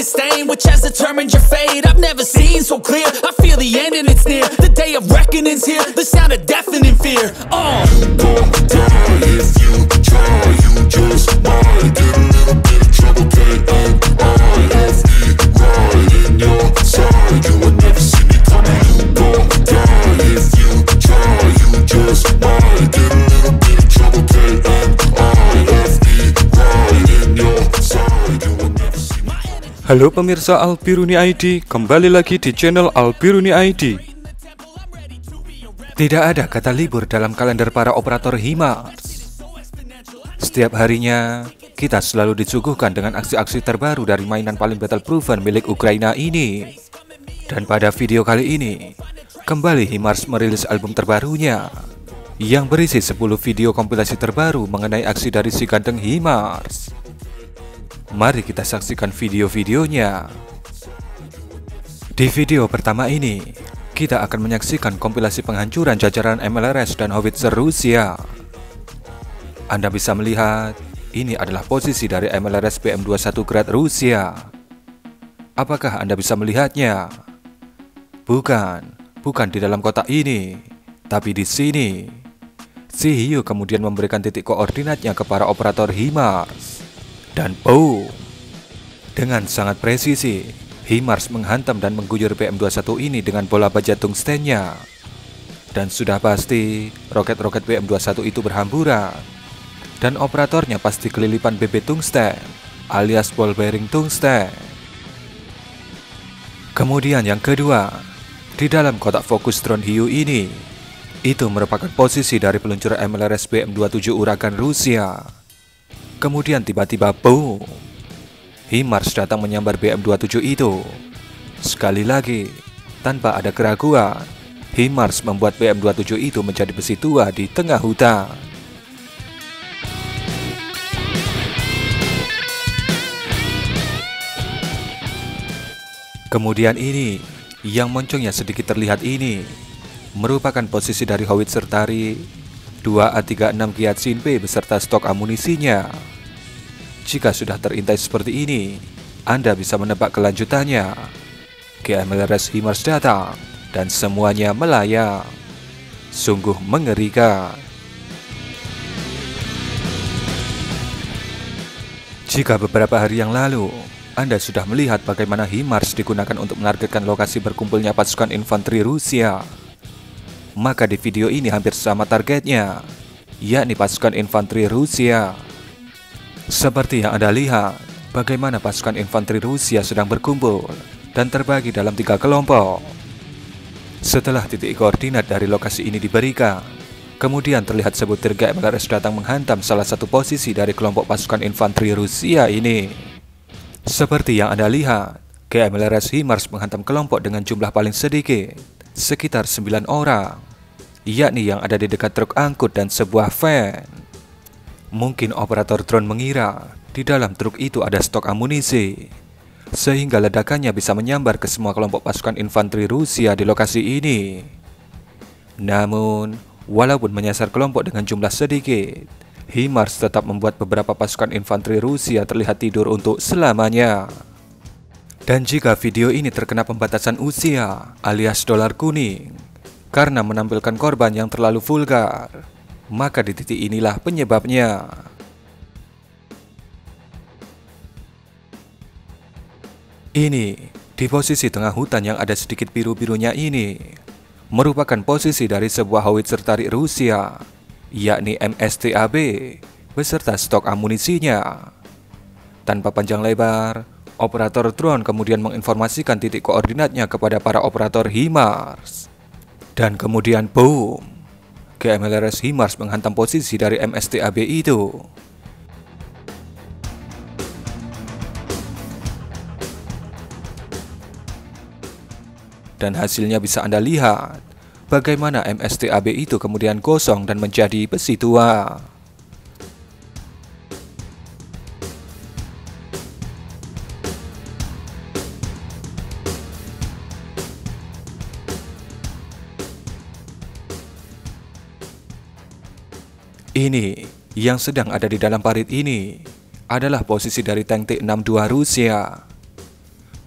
disdain, which has determined your fate. I've never seen so clear, I feel the end and it's near. The day of reckoning's here, the sound of deafening fear. You gon' die if you try, you just might get a little bit of trouble, K-N-I-F-E, right in your side, you will never see me coming. You gon' die if you try, you just might get a little bit of trouble, K-N-I-F-E, right in your side, you will never see me coming. Halo pemirsa Albiruni ID, kembali lagi di channel Albiruni ID. Tidak ada kata libur dalam kalender para operator HIMARS. Setiap harinya, kita selalu disuguhkan dengan aksi-aksi terbaru dari mainan paling battle-proven milik Ukraina ini. Dan pada video kali ini, kembali HIMARS merilis album terbarunya yang berisi 10 video kompilasi terbaru mengenai aksi dari si ganteng HIMARS. Mari kita saksikan video-videonya. Di video pertama ini, kita akan menyaksikan kompilasi penghancuran jajaran MLRS dan howitzer Rusia. Anda bisa melihat, ini adalah posisi dari MLRS PM21 Grad Rusia. Apakah Anda bisa melihatnya? Bukan di dalam kotak ini, tapi di sini. Si hiu kemudian memberikan titik koordinatnya ke para operator HIMARS. Dan boom! Dengan sangat presisi, HIMARS menghantam dan mengguyur PM21 ini dengan bola baja tungstennya. Dan sudah pasti, roket-roket PM21 itu berhamburan. Dan operatornya pasti kelilipan BB tungsten, alias ball bearing tungsten. Kemudian yang kedua, di dalam kotak fokus drone hiu ini, itu merupakan posisi dari peluncur MLRS PM27 Uragan Rusia. Kemudian tiba-tiba boom! HIMARS datang menyambar BM27 itu. Sekali lagi, tanpa ada keraguan, HIMARS membuat BM27 itu menjadi besi tua di tengah hutan. Kemudian ini, yang moncongnya sedikit terlihat ini, merupakan posisi dari howitzer Tari 2A36 Gyatsin P beserta stok amunisinya. Jika sudah terintai seperti ini, Anda bisa menebak kelanjutannya. MLRS HIMARS datang dan semuanya melayang. Sungguh mengerikan. Jika beberapa hari yang lalu Anda sudah melihat bagaimana HIMARS digunakan untuk menargetkan lokasi berkumpulnya pasukan infanteri Rusia, maka di video ini hampir sama targetnya, yakni pasukan infanteri Rusia. Seperti yang Anda lihat, bagaimana pasukan infanteri Rusia sedang berkumpul dan terbagi dalam 3 kelompok. Setelah titik koordinat dari lokasi ini diberikan, kemudian terlihat sebutir MLRS datang menghantam salah satu posisi dari kelompok pasukan infanteri Rusia ini. Seperti yang Anda lihat, MLRS HIMARS menghantam kelompok dengan jumlah paling sedikit, sekitar 9 orang, yakni yang ada di dekat truk angkut dan sebuah van. Mungkin operator drone mengira di dalam truk itu ada stok amunisi, sehingga ledakannya bisa menyambar ke semua kelompok pasukan infanteri Rusia di lokasi ini. Namun, walaupun menyasar kelompok dengan jumlah sedikit, HIMARS tetap membuat beberapa pasukan infanteri Rusia terlihat tidur untuk selamanya. Dan jika video ini terkena pembatasan usia alias dolar kuning karena menampilkan korban yang terlalu vulgar, maka di titik inilah penyebabnya. Ini, di posisi tengah hutan yang ada sedikit biru-birunya ini, merupakan posisi dari sebuah howitzer Tari Rusia, yakni MSTAB, beserta stok amunisinya. Tanpa panjang lebar, operator drone kemudian menginformasikan titik koordinatnya kepada para operator HIMARS. Dan kemudian boom! MLRS HIMARS menghantam posisi dari MSTAB itu. Dan hasilnya bisa Anda lihat, bagaimana MSTAB itu kemudian kosong dan menjadi besi tua. Ini, yang sedang ada di dalam parit ini, adalah posisi dari tank T-62 Rusia.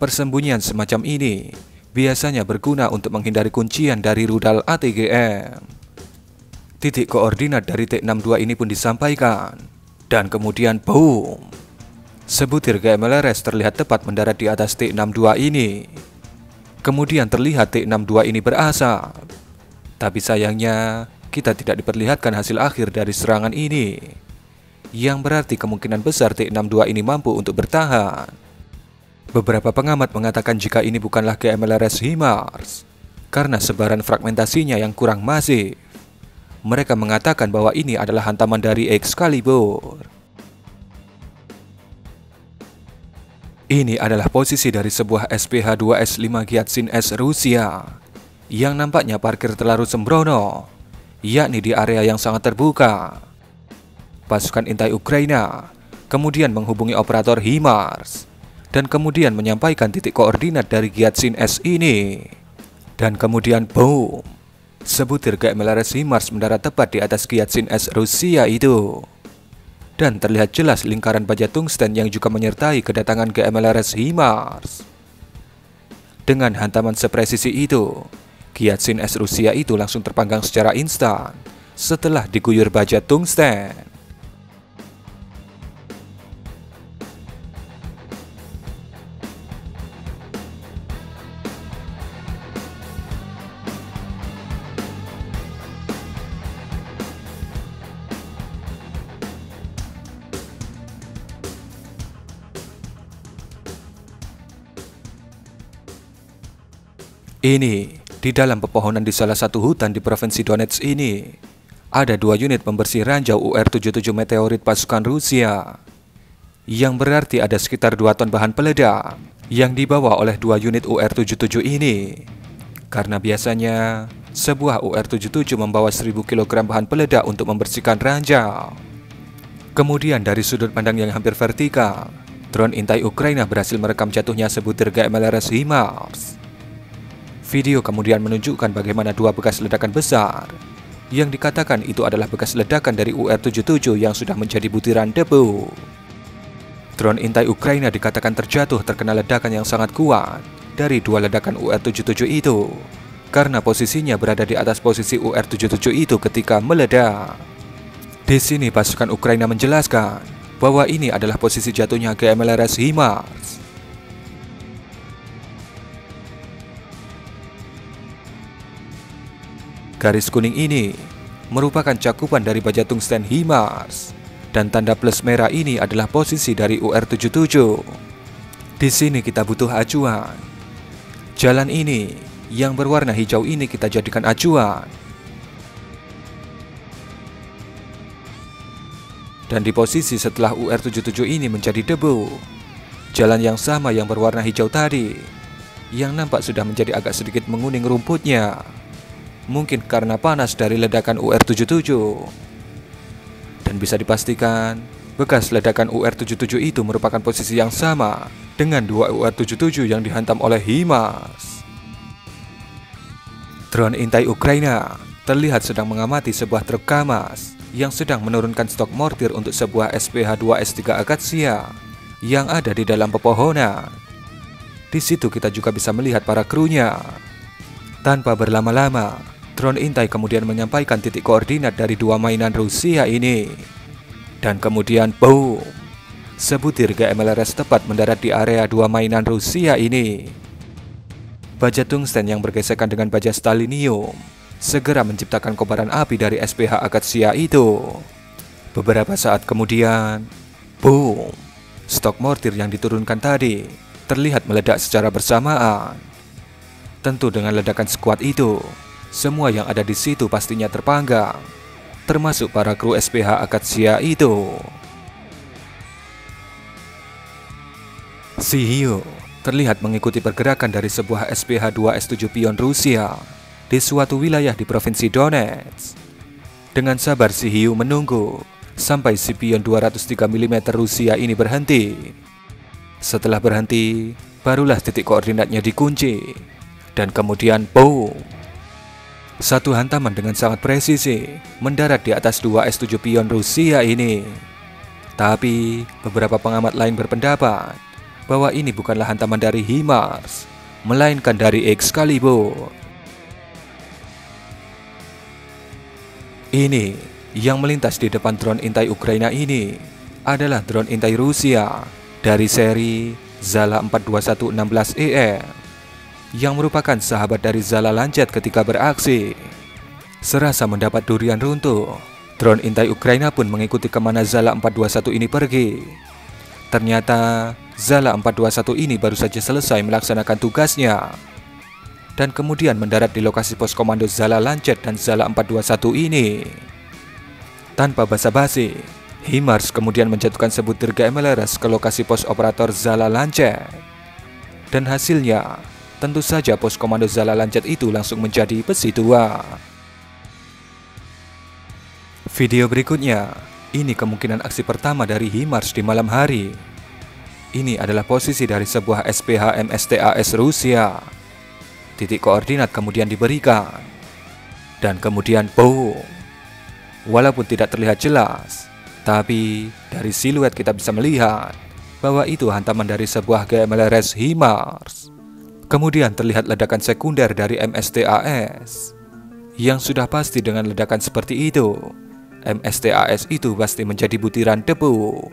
Persembunyian semacam ini biasanya berguna untuk menghindari kuncian dari rudal ATGM. Titik koordinat dari T62 ini pun disampaikan, dan kemudian boom, sebutir GMLRS terlihat tepat mendarat di atas T62 ini. Kemudian terlihat T62 ini berasap, tapi sayangnya kita tidak diperlihatkan hasil akhir dari serangan ini, yang berarti kemungkinan besar T62 ini mampu untuk bertahan. Beberapa pengamat mengatakan jika ini bukanlah GMLRS HIMARS karena sebaran fragmentasinya yang kurang masif. Mereka mengatakan bahwa ini adalah hantaman dari Excalibur. Ini adalah posisi dari sebuah SPH-2S5 Gyatsin S Rusia yang nampaknya parkir terlalu sembrono, yakni di area yang sangat terbuka. Pasukan intai Ukraina kemudian menghubungi operator HIMARS dan kemudian menyampaikan titik koordinat dari Gyatsin S ini. Dan kemudian boom, sebutir GMLRS HIMARS mendarat tepat di atas Gyatsin S Rusia itu. Dan terlihat jelas lingkaran baja tungsten yang juga menyertai kedatangan GMLRS HIMARS. Dengan hantaman sepresisi itu, Gyatsin S Rusia itu langsung terpanggang secara instan setelah diguyur baja tungsten. Ini, di dalam pepohonan di salah satu hutan di provinsi Donetsk ini, ada 2 unit pembersih ranjau UR-77 meteorit pasukan Rusia, yang berarti ada sekitar 2 ton bahan peledak yang dibawa oleh 2 unit UR-77 ini. Karena biasanya, sebuah UR-77 membawa 1000 kg bahan peledak untuk membersihkan ranjau. Kemudian dari sudut pandang yang hampir vertikal, drone intai Ukraina berhasil merekam jatuhnya sebutir GMLRS HIMARS. Video kemudian menunjukkan bagaimana 2 bekas ledakan besar yang dikatakan itu adalah bekas ledakan dari UR-77 yang sudah menjadi butiran debu. Drone intai Ukraina dikatakan terjatuh terkena ledakan yang sangat kuat dari 2 ledakan UR-77 itu, karena posisinya berada di atas posisi UR-77 itu ketika meledak. Di sini pasukan Ukraina menjelaskan bahwa ini adalah posisi jatuhnya GMLRS HIMARS. Garis kuning ini merupakan cakupan dari baja tungsten HIMARS, dan tanda plus merah ini adalah posisi dari UR-77. Di sini kita butuh acuan. Jalan ini yang berwarna hijau ini kita jadikan acuan. Dan di posisi setelah UR-77 ini menjadi debu, jalan yang sama yang berwarna hijau tadi, yang nampak sudah menjadi agak sedikit menguning rumputnya, mungkin karena panas dari ledakan UR-77. Dan bisa dipastikan, bekas ledakan UR-77 itu merupakan posisi yang sama dengan 2 UR-77 yang dihantam oleh HIMARS. Drone intai Ukraina terlihat sedang mengamati sebuah truk KAMAZ yang sedang menurunkan stok mortir untuk sebuah SPH-2S3 Akatsia yang ada di dalam pepohonan. Di situ kita juga bisa melihat para krunya. Tanpa berlama-lama, drone intai kemudian menyampaikan titik koordinat dari 2 mainan Rusia ini. Dan kemudian boom, sebutir GMLRS tepat mendarat di area 2 mainan Rusia ini. Baja tungsten yang bergesekan dengan baja stalinium segera menciptakan kobaran api dari SPH Akatsia itu. Beberapa saat kemudian, boom, stok mortir yang diturunkan tadi terlihat meledak secara bersamaan. Tentu dengan ledakan sekuat itu, semua yang ada di situ pastinya terpanggang, termasuk para kru SPH Akatsia itu. Sihiu terlihat mengikuti pergerakan dari sebuah SPH-2S7 pion Rusia di suatu wilayah di provinsi Donetsk. Dengan sabar Sihiu menunggu sampai si pion 203 mm Rusia ini berhenti. Setelah berhenti, barulah titik koordinatnya dikunci. Dan kemudian boom, satu hantaman dengan sangat presisi mendarat di atas 2 S7 pion Rusia ini. Tapi beberapa pengamat lain berpendapat bahwa ini bukanlah hantaman dari HIMARS, melainkan dari Excalibur. Ini yang melintas di depan drone intai Ukraina ini adalah drone intai Rusia dari seri Zala 42116ER yang merupakan sahabat dari Zala Lancet ketika beraksi. Serasa mendapat durian runtuh, drone intai Ukraina pun mengikuti kemana Zala 421 ini pergi. Ternyata Zala 421 ini baru saja selesai melaksanakan tugasnya dan kemudian mendarat di lokasi pos komando Zala Lancet dan Zala 421 ini. Tanpa basa-basi, HIMARS kemudian menjatuhkan sebutir GMLRS ke lokasi pos operator Zala Lancet. Dan hasilnya, tentu saja pos komando Zala Lancet itu langsung menjadi besi tua. Video berikutnya, ini kemungkinan aksi pertama dari HIMARS di malam hari. Ini adalah posisi dari sebuah SPH MSTAS Rusia. Titik koordinat kemudian diberikan. Dan kemudian boom. Walaupun tidak terlihat jelas, tapi dari siluet kita bisa melihat bahwa itu hantaman dari sebuah GMLRS HIMARS. Kemudian terlihat ledakan sekunder dari MSTAS. Yang sudah pasti dengan ledakan seperti itu, MSTAS itu pasti menjadi butiran debu.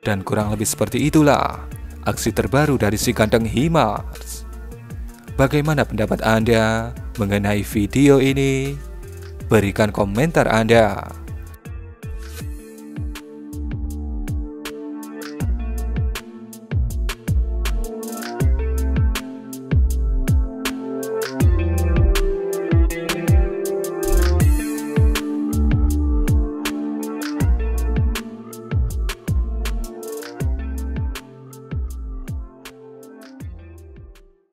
Dan kurang lebih seperti itulah aksi terbaru dari si ganteng HIMARS. Bagaimana pendapat Anda mengenai video ini? Berikan komentar Anda.